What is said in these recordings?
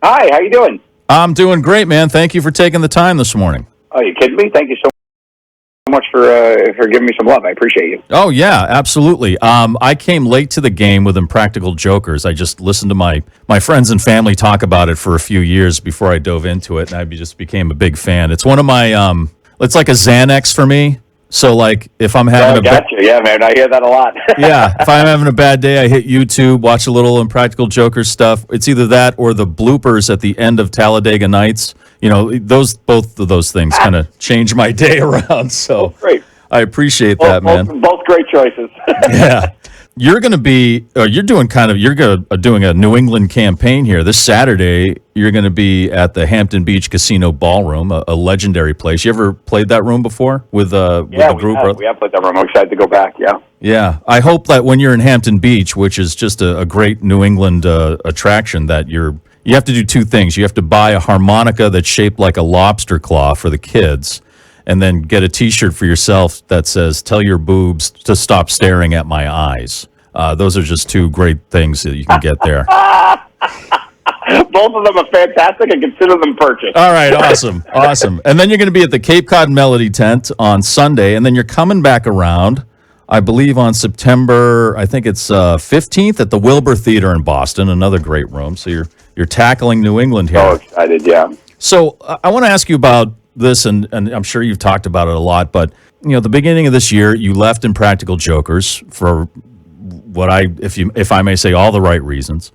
Hi, how you doing? I'm doing great, man. Thank you for taking the time this morning. Oh, you kidding me? Thank you so much for giving me some love. I appreciate you. Oh, yeah, absolutely. I came late to the game with Impractical Jokers. I just listened to my friends and family talk about it for a few years before I dove into it, and I just became a big fan. It's one of my, it's like a Xanax for me. So, like, if I'm having Yeah, man, I hear that a lot. yeah, if I'm having a bad day, I hit YouTube, watch a little Impractical Jokers stuff. It's either that or the bloopers at the end of Talladega Nights. You know, both of those things kind of change my day around. So Great. I appreciate that, man. Both great choices. Yeah. You're going to be, you're doing doing a New England campaign here. This Saturday, you're going to be at the Hampton Beach Casino Ballroom, a legendary place. You ever played that room before with the group? We have played that room. I'm excited to go back, yeah. Yeah. I hope that when you're in Hampton Beach, which is just a great New England attraction, that you have to do two things. You have to buy a harmonica that's shaped like a lobster claw for the kids, and then get a T-shirt for yourself that says, "Tell your boobs to stop staring at my eyes." Those are just two great things that you can get there. Both of them are fantastic and consider them purchased. All right, awesome. And then you're going to be at the Cape Cod Melody Tent on Sunday, and then you're coming back around, I believe, on September, I think it's 15th at the Wilbur Theater in Boston, another great room. So you're tackling New England here. Oh, excited, yeah. So I want to ask you about this, and I'm sure you've talked about it a lot, but the beginning of this year, you left Impractical Jokers for if I may say, all the right reasons,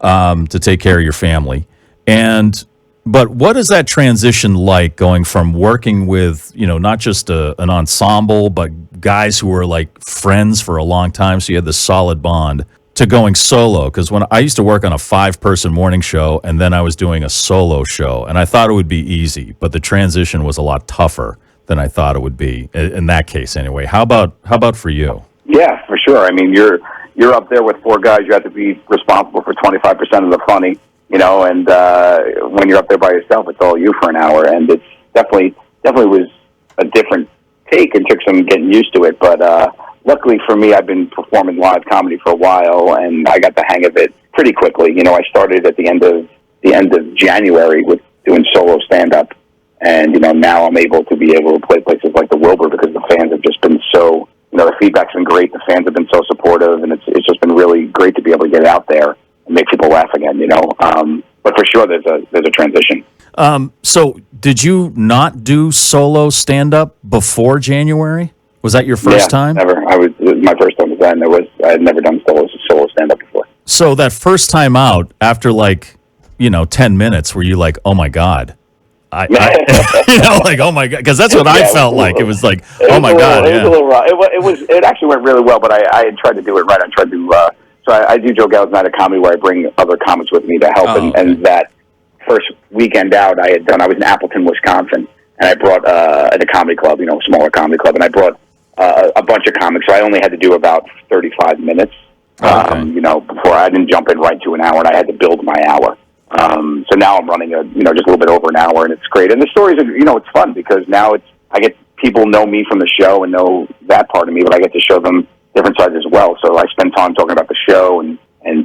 to take care of your family. But what is that transition like, going from working with, not just an ensemble, but guys who were like friends for a long time, so you had this solid bond, to going solo? Because when I used to work on a 5-person morning show, and then I was doing a solo show, and I thought it would be easy, but the transition was a lot tougher than I thought it would be in that case anyway. How about for you? Yeah, for sure. I mean, you're up there with 4 guys. You have to be responsible for 25% of the funny, and when you're up there by yourself, it's all you for an hour, and it's definitely was a different take and took some getting used to it, but luckily for me, I've been performing live comedy for a while, and I got the hang of it pretty quickly. I started at the end of January with doing solo stand-up, and now I'm able to play places like the Wilbur because the fans have just been so. The feedback's been great. The fans have been so supportive, and it's just been really great to be able to get out there and make people laugh again. But for sure, there's a transition. So did you not do solo stand-up before January? Was that your first time? Never. It was my first time. I had never done solo stand-up before. So that first time out, after 10 minutes, were you like, oh my God? Oh my God, because that's what I felt like. It was like, oh my God. It was a little rough. It actually went really well, but I had tried to do it right. I tried to, so I do Joe Gallo's Night of Comedy, where I bring other comics with me to help. And that first weekend out I was in Appleton, Wisconsin, and I brought at a comedy club, smaller comedy club, and I brought a bunch of comics. So I only had to do about 35 minutes, before I didn't jump in right to an hour, and I had to build my hour. So now I'm running just a little bit over an hour, and it's great. And the stories are, it's fun because now I get people know me from the show and know that part of me, but I get to show them different sides as well. So I spend time talking about the show and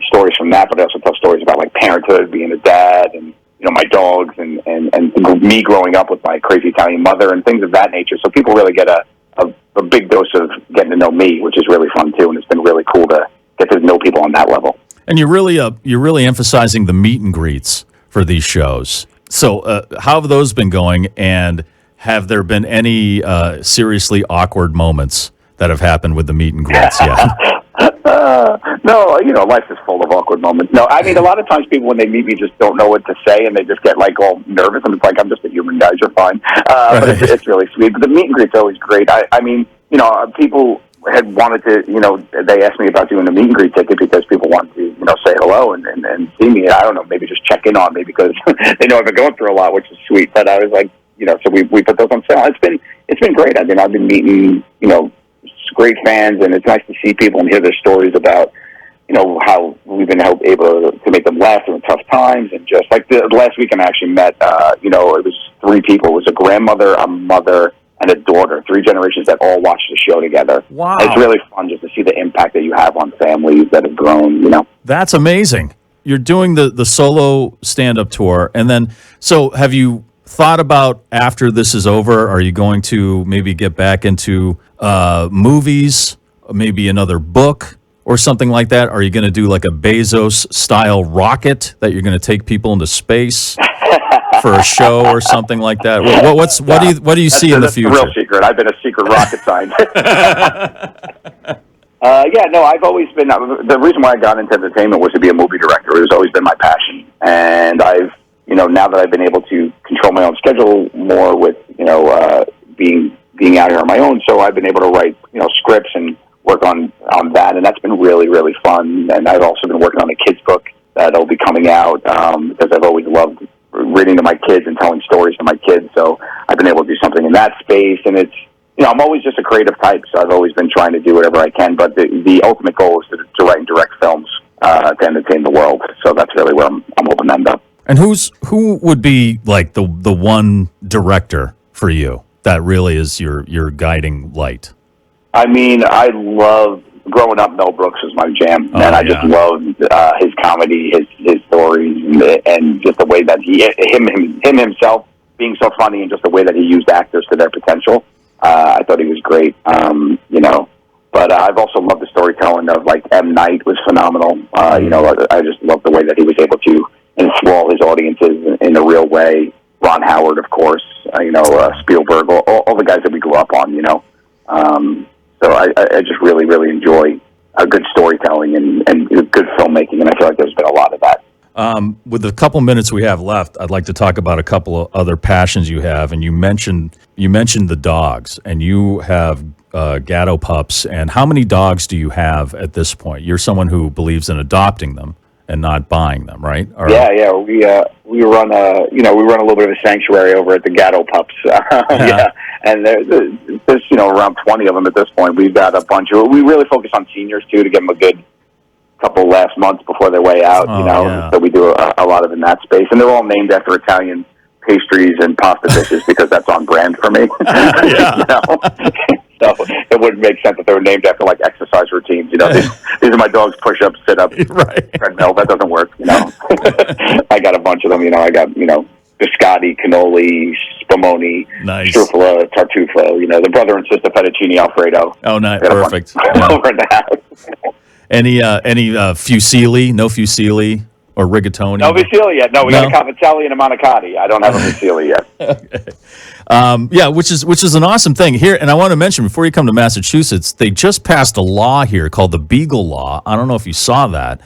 stories from that, but I also tell stories about like parenthood, being a dad, and my dogs, and me growing up with my crazy Italian mother and things of that nature. So people really get a big dose of getting to know me, which is really fun too, and it's been really cool to get to know people on that level. And you're really emphasizing the meet and greets for these shows. So how have those been going, and have there been any seriously awkward moments that have happened with the meet and greets yet? No, life is full of awkward moments. No, I mean, a lot of times people, when they meet me, just don't know what to say, and they just get all nervous, and it's like, I'm just a human, guys, you're fine. But it's really sweet. But the meet and greet's always great. I mean, people had wanted to, they asked me about doing a meet and greet ticket because people wanted to, say hello and see me. I don't know, maybe just check in on me because they know I've been going through a lot, which is sweet. But I was like, so we put those on sale. It's been great. I mean, I've been meeting, great fans, and it's nice to see people and hear their stories about, how we've been able to make them laugh during tough times. And just like the last weekend, I actually met, it was 3 people. It was a grandmother, a mother, and a daughter, 3 generations that all watched the show together. Wow. It's really fun just to see the impact that you have on families that have grown, That's amazing. you're doing the solo stand-up tour, and then so have you thought about after this is over? Are you going to maybe get back into movies, maybe another book or something like that? Are you going to do like a Bezos style rocket that you're going to take people into space for a show or something like that? What do you see in the future? That's the real secret. I've been a secret rocket scientist. Yeah, no, I've always been, the reason why I got into entertainment was to be a movie director. It has always been my passion. And I've, now that I've been able to control my own schedule more with, being out here on my own, so I've been able to write, scripts and work on that, and that's been really, really fun. And I've also been working on a kid's book that'll be coming out, because I've always loved reading to my kids and telling stories to my kids, so I've been able to do something in that space, and it's, I'm always just a creative type, so I've always been trying to do whatever I can, but the ultimate goal is to write and direct films to entertain the world, so that's really where I'm hoping to end up. And who would be like the one director for you that really is your guiding light? I mean, I love, growing up, Mel Brooks was my jam, and I just loved his comedy, his stories, and just the way that him himself being so funny, and just the way that he used actors to their potential. I thought he was great, but I've also loved the storytelling of, like, M. Night was phenomenal. I just love the way that he was able to enthrall his audiences in a real way. Ron Howard, of course, Spielberg, all the guys that we grew up on, So I just really, really enjoy a good storytelling and good filmmaking, and I feel like there's been a lot of that. With a couple minutes we have left, I'd like to talk about a couple of other passions you have. And you mentioned the dogs, and you have Gatto Pups. And how many dogs do you have at this point? You're someone who believes in adopting them and not buying them, right? Or, yeah. We run a little bit of a sanctuary over at the Gatto Pups. And there's around 20 of them at this point. We've got a bunch of. We really focus on seniors too, to give them a good couple last months before their way out. So we do a lot of in that space, and they're all named after Italian pastries and pasta dishes because that's on brand for me. So it wouldn't make sense if they were named after like exercise routines. These are my dogs' push-ups, sit-ups, treadmill. That doesn't work. I got a bunch of them. I got biscotti, cannoli, spumoni, struffola, tartufo. The brother and sister fettuccine alfredo. Oh, nice, perfect. Over in the house. Any fusilli? No fusilli or rigatoni? No fusilli yet. No, we got a cavatelli and a manicotti. I don't have a fusilli yet. Okay. Which is an awesome thing here. And I want to mention, before you come to Massachusetts, they just passed a law here called the Beagle Law. I don't know if you saw that.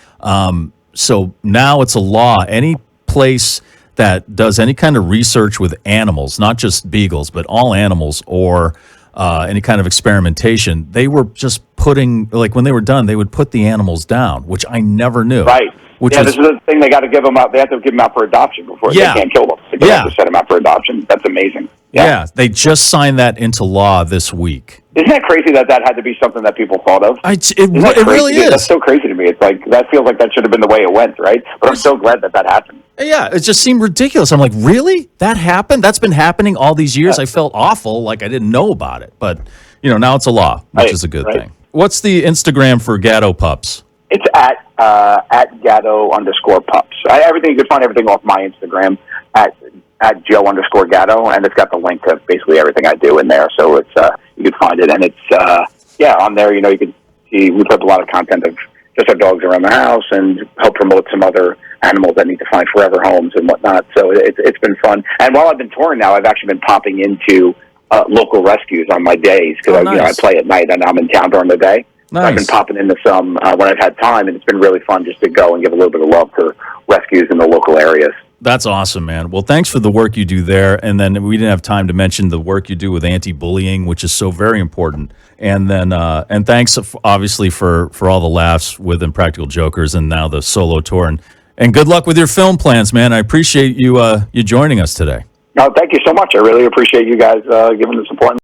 So now it's a law. Any place that does any kind of research with animals, not just beagles, but all animals, or any kind of experimentation, they were just putting, like when they were done, they would put the animals down, which I never knew. Right. This is the thing, they got to give them out. They have to give them out for adoption before they can't kill them. They have to set them out for adoption. That's amazing. Yeah, they just signed that into law this week. Isn't that crazy that had to be something that people thought of? It really is. That's so crazy to me. It's like, that feels like that should have been the way it went, right? But I'm so glad that happened. Yeah, it just seemed ridiculous. I'm like, really? That happened? That's been happening all these years? I felt awful, like I didn't know about it. But, now it's a law, which is a good thing. What's the Instagram for Gatto Pups? It's at Gatto_Pups. Everything, you can find everything off my Instagram at Joe_Gatto, and it's got the link to basically everything I do in there. So it's you can find it, and it's on there. You can see we put a lot of content of just our dogs around the house and help promote some other animals that need to find forever homes and whatnot. So it's been fun. And while I've been touring now, I've actually been popping into local rescues on my days because I play at night and I'm in town during the day. Nice. So I've been popping into some when I've had time, and it's been really fun just to go and give a little bit of love to rescues in the local areas. That's awesome, man. Well, thanks for the work you do there. And then we didn't have time to mention the work you do with anti-bullying, which is so very important. And then and thanks, obviously, for all the laughs with Impractical Jokers and now the solo tour. And good luck with your film plans, man. I appreciate you joining us today. No, thank you so much. I really appreciate you guys giving the support.